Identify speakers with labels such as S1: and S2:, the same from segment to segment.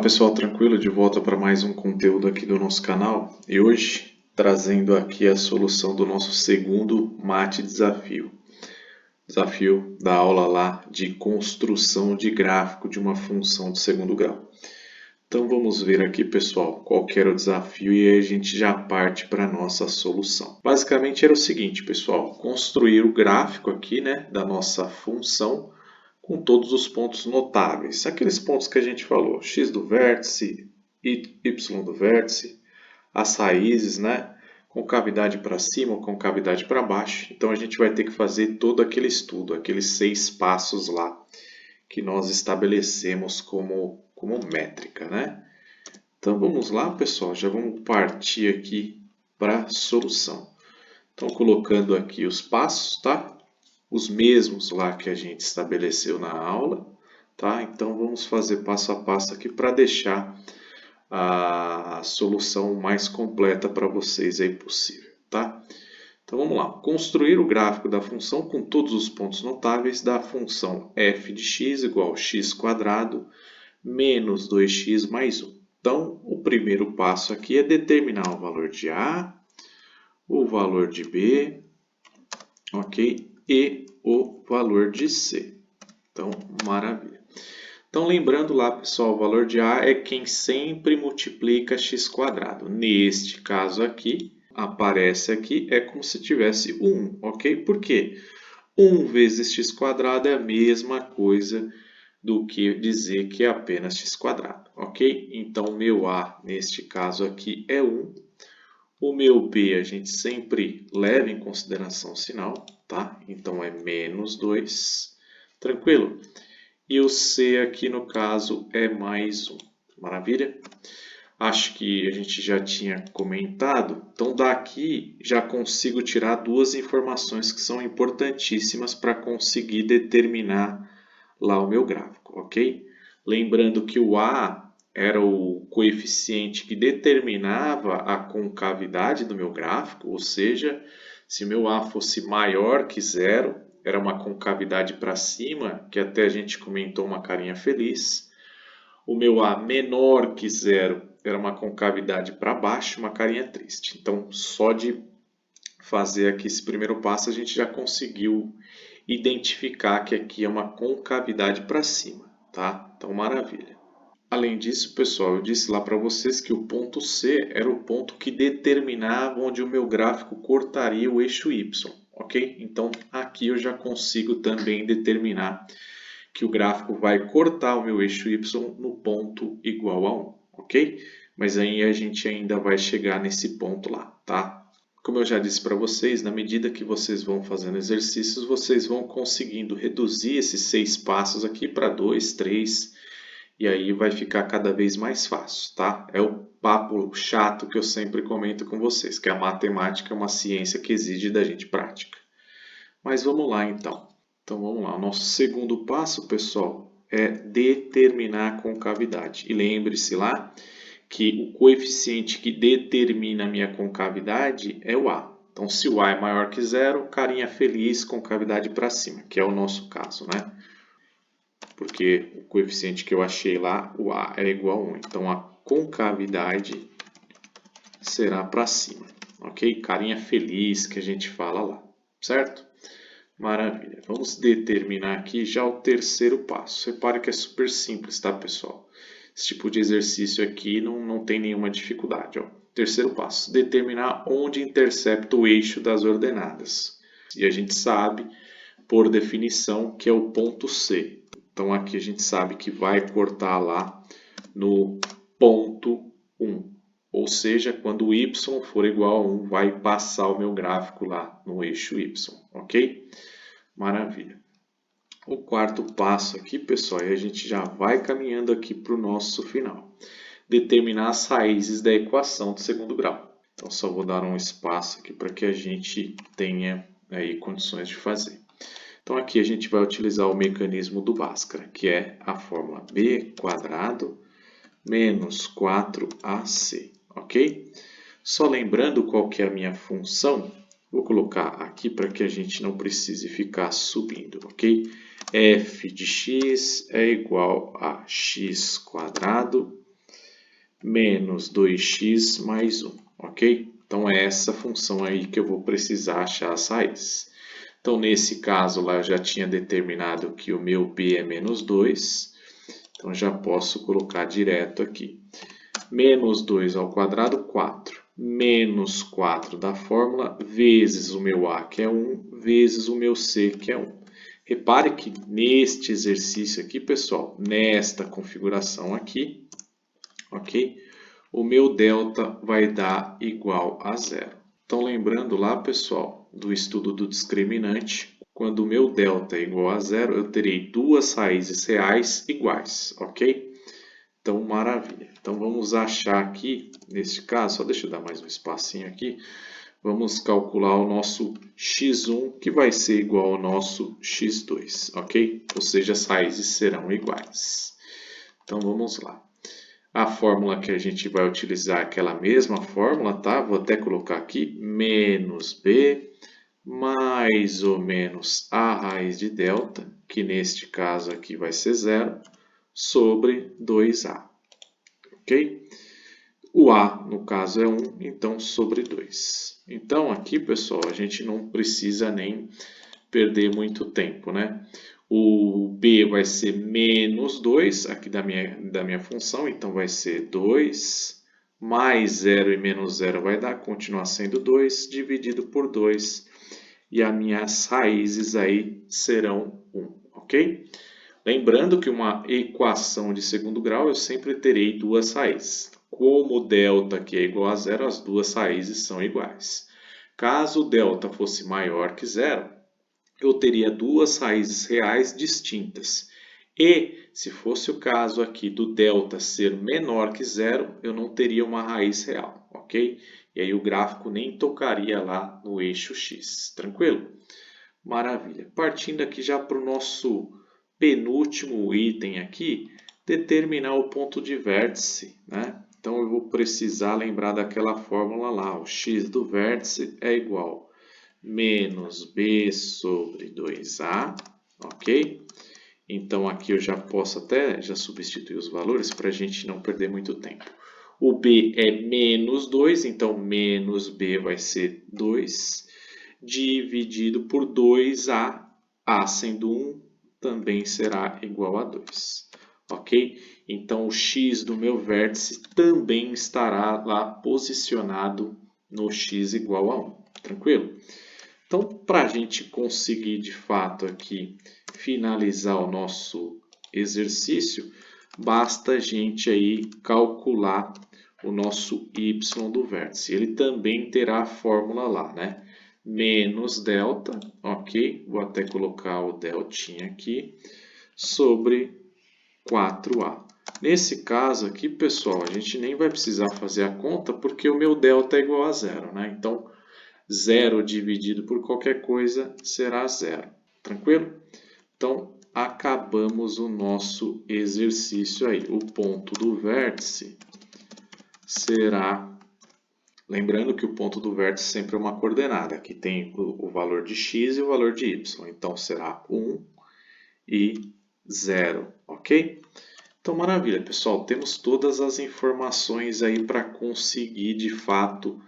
S1: Pessoal, tranquilo? De volta para mais um conteúdo aqui do nosso canal e hoje trazendo aqui a solução do nosso segundo mate desafio. Desafio da aula lá de construção de gráfico de uma função de segundo grau. Então vamos ver aqui, pessoal, qual que era o desafio e aí a gente já parte para a nossa solução. Basicamente era o seguinte, pessoal, construir o gráfico aqui, né, da nossa função com todos os pontos notáveis. Aqueles pontos que a gente falou, x do vértice, y do vértice, as raízes, né? Concavidade para cima ou concavidade para baixo. Então a gente vai ter que fazer todo aquele estudo, aqueles 6 passos lá que nós estabelecemos como métrica, né? Então vamos lá, pessoal, já vamos partir aqui para a solução. Então colocando aqui os passos, tá? Os mesmos lá que a gente estabeleceu na aula, tá? Então vamos fazer passo a passo aqui para deixar a solução mais completa para vocês aí possível, tá? Então vamos lá, construir o gráfico da função com todos os pontos notáveis da função f de x igual a x² menos 2x mais 1. Então o primeiro passo aqui é determinar o valor de A, o valor de B, ok? E o valor de C. Então, maravilha. Então, lembrando lá, pessoal, o valor de A é quem sempre multiplica x². Neste caso aqui, aparece aqui, é como se tivesse 1, ok? Por quê? 1 vezes x² é a mesma coisa do que dizer que é apenas x², ok? Então, o meu A, neste caso aqui, é 1. O meu B a gente sempre leva em consideração o sinal, tá? Então é menos 2, tranquilo? E o C aqui no caso é mais 1, maravilha? Acho que a gente já tinha comentado, então daqui já consigo tirar duas informações que são importantíssimas para conseguir determinar lá o meu gráfico, ok? Lembrando que o A era o coeficiente que determinava a concavidade do meu gráfico, ou seja, se o meu A fosse maior que zero, era uma concavidade para cima, que até a gente comentou uma carinha feliz. O meu A menor que zero era uma concavidade para baixo, uma carinha triste. Então, só de fazer aqui esse primeiro passo, a gente já conseguiu identificar que aqui é uma concavidade para cima, tá? Então, maravilha. Além disso, pessoal, eu disse lá para vocês que o ponto C era o ponto que determinava onde o meu gráfico cortaria o eixo Y, ok? Então, aqui eu já consigo também determinar que o gráfico vai cortar o meu eixo Y no ponto igual a 1, ok? Mas aí a gente ainda vai chegar nesse ponto lá, tá? Como eu já disse para vocês, na medida que vocês vão fazendo exercícios, vocês vão conseguindo reduzir esses 6 passos aqui para 2, 3, e aí vai ficar cada vez mais fácil, tá? É o papo chato que eu sempre comento com vocês, que a matemática é uma ciência que exige da gente prática. Mas vamos lá então. Então vamos lá, o nosso segundo passo, pessoal, é determinar a concavidade. E lembre-se lá que o coeficiente que determina a minha concavidade é o A. Então se o A é maior que zero, carinha feliz, concavidade para cima, que é o nosso caso, né? Porque o coeficiente que eu achei lá, o A, é igual a 1. Então, a concavidade será para cima, ok? Carinha feliz que a gente fala lá, certo? Maravilha. Vamos determinar aqui já o terceiro passo. Repare que é super simples, tá, pessoal? Esse tipo de exercício aqui não tem nenhuma dificuldade, ó. Terceiro passo, determinar onde intercepta o eixo das ordenadas. E a gente sabe, por definição, que é o ponto C. Então aqui a gente sabe que vai cortar lá no ponto 1. Ou seja, quando o y for igual a 1, vai passar o meu gráfico lá no eixo y, ok? Maravilha. O quarto passo aqui, pessoal, e a gente já vai caminhando aqui para o nosso final. Determinar as raízes da equação de segundo grau. Então só vou dar um espaço aqui para que a gente tenha aí condições de fazer. Então aqui a gente vai utilizar o mecanismo do Bhaskara, que é a fórmula b² menos 4ac, ok? Só lembrando qual que é a minha função, vou colocar aqui para que a gente não precise ficar subindo, ok? f de x é igual a x² menos 2x mais 1, ok? Então é essa função aí que eu vou precisar achar as raízes. Então nesse caso lá eu já tinha determinado que o meu b é menos 2, então já posso colocar direto aqui. Menos 2 ao quadrado, 4. Menos 4 da fórmula, vezes o meu a, que é 1, vezes o meu c, que é 1. Repare que neste exercício aqui, pessoal, nesta configuração aqui, ok? O meu delta vai dar igual a zero. Então, lembrando lá, pessoal, do estudo do discriminante, quando o meu delta é igual a zero, eu terei duas raízes reais iguais, ok? Então, maravilha. Então, vamos achar aqui, neste caso, só deixa eu dar mais um espacinho aqui, vamos calcular o nosso x1, que vai ser igual ao nosso x2, ok? Ou seja, as raízes serão iguais. Então, vamos lá. A fórmula que a gente vai utilizar é aquela mesma fórmula, tá? Vou até colocar aqui, menos b mais ou menos a raiz de delta, que neste caso aqui vai ser zero, sobre 2a, ok? O a, no caso, é 1, então sobre 2. Então aqui, pessoal, a gente não precisa nem perder muito tempo, né? O b vai ser menos 2, aqui da minha função, então vai ser 2, mais 0 e menos 0 vai dar, continua sendo 2, dividido por 2, e as minhas raízes aí serão 1, ok? Lembrando que uma equação de segundo grau eu sempre terei duas raízes. Como o delta aqui é igual a zero, as duas raízes são iguais. Caso o delta fosse maior que zero, eu teria duas raízes reais distintas. E, se fosse o caso aqui do delta ser menor que zero, eu não teria uma raiz real, ok? E aí o gráfico nem tocaria lá no eixo x, tranquilo? Maravilha. Partindo aqui já para o nosso penúltimo item aqui, determinar o ponto de vértice, né? Então eu vou precisar lembrar daquela fórmula lá, o x do vértice é igual menos b sobre 2a, ok? Então aqui eu já posso até já substituir os valores para a gente não perder muito tempo. O b é menos 2, então menos b vai ser 2, dividido por 2a, a sendo 1, também será igual a 2, ok? Então o x do meu vértice também estará lá posicionado no x igual a 1, tranquilo? Então, para a gente conseguir de fato aqui finalizar o nosso exercício, basta a gente aí calcular o nosso y do vértice. Ele também terá a fórmula lá, né? Menos delta, ok? Vou até colocar o deltinha aqui, sobre 4a. Nesse caso aqui, pessoal, a gente nem vai precisar fazer a conta porque o meu delta é igual a zero, né? Então, 0 dividido por qualquer coisa será zero. Tranquilo? Então, acabamos o nosso exercício aí. O ponto do vértice será... Lembrando que o ponto do vértice sempre é uma coordenada, que tem o valor de x e o valor de y. Então, será 1 e 0, ok? Então, maravilha, pessoal. Temos todas as informações aí para conseguir, de fato,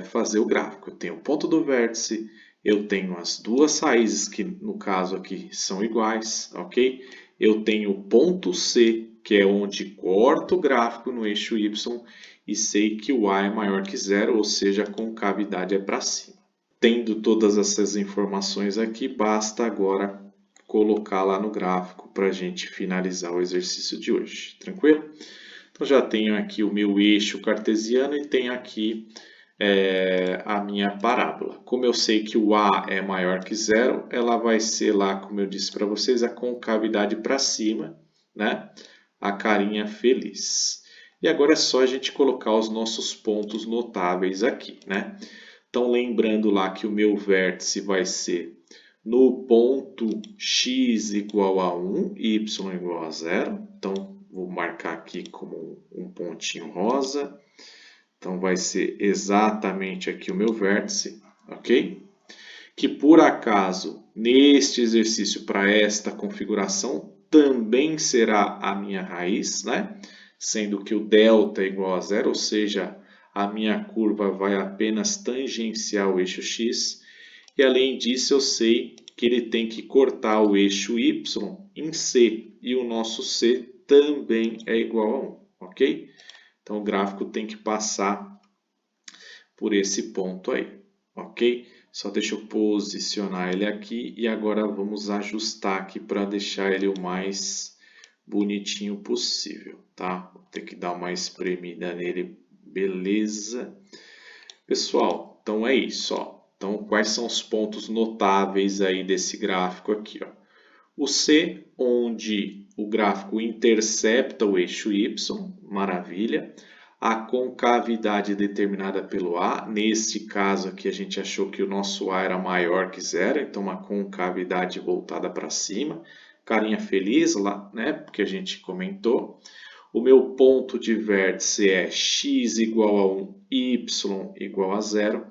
S1: fazer o gráfico. Eu tenho o ponto do vértice, eu tenho as duas raízes, que no caso aqui são iguais, ok? Eu tenho o ponto C, que é onde corta o gráfico no eixo Y, e sei que o A é maior que zero, ou seja, a concavidade é para cima. Tendo todas essas informações aqui, basta agora colocar lá no gráfico para a gente finalizar o exercício de hoje, tranquilo? Então já tenho aqui o meu eixo cartesiano e tenho aqui a minha parábola. Como eu sei que o A é maior que zero, ela vai ser lá, como eu disse para vocês, a concavidade para cima, né? A carinha feliz. E agora é só a gente colocar os nossos pontos notáveis aqui, né? Então lembrando lá que o meu vértice vai ser no ponto x igual a 1, y igual a 0. Então vou marcar aqui como um pontinho rosa. Então, vai ser exatamente aqui o meu vértice, ok? Que por acaso, neste exercício, para esta configuração, também será a minha raiz, né? sendo que o delta é igual a zero, ou seja, a minha curva vai apenas tangenciar o eixo x. E além disso, eu sei que ele tem que cortar o eixo y em c, e o nosso c também é igual a 1, ok? Então o gráfico tem que passar por esse ponto aí, ok? Só deixa eu posicionar ele aqui e agora vamos ajustar aqui para deixar ele o mais bonitinho possível, tá? Vou ter que dar uma espremida nele, beleza? Pessoal, então é isso, ó. Então, quais são os pontos notáveis aí desse gráfico aqui, ó? O C, onde o gráfico intercepta o eixo Y, maravilha. A concavidade determinada pelo A, nesse caso aqui a gente achou que o nosso A era maior que zero, então uma concavidade voltada para cima. Carinha feliz lá, né? Porque a gente comentou. O meu ponto de vértice é x igual a 1, y igual a 0.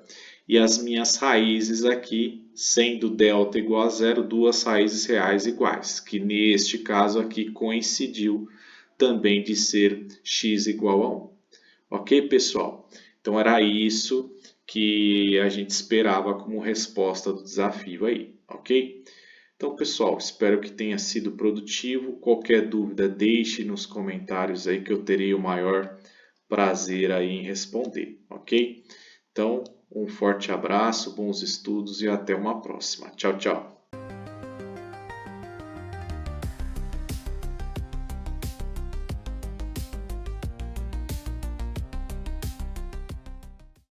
S1: E as minhas raízes aqui, sendo delta igual a zero, duas raízes reais iguais, que neste caso aqui coincidiu também de ser x igual a 1. Ok, pessoal? Então era isso que a gente esperava como resposta do desafio aí, ok? Então, pessoal, espero que tenha sido produtivo. Qualquer dúvida, deixe nos comentários aí que eu terei o maior prazer aí em responder, ok? Então, um forte abraço, bons estudos e até uma próxima. Tchau, tchau.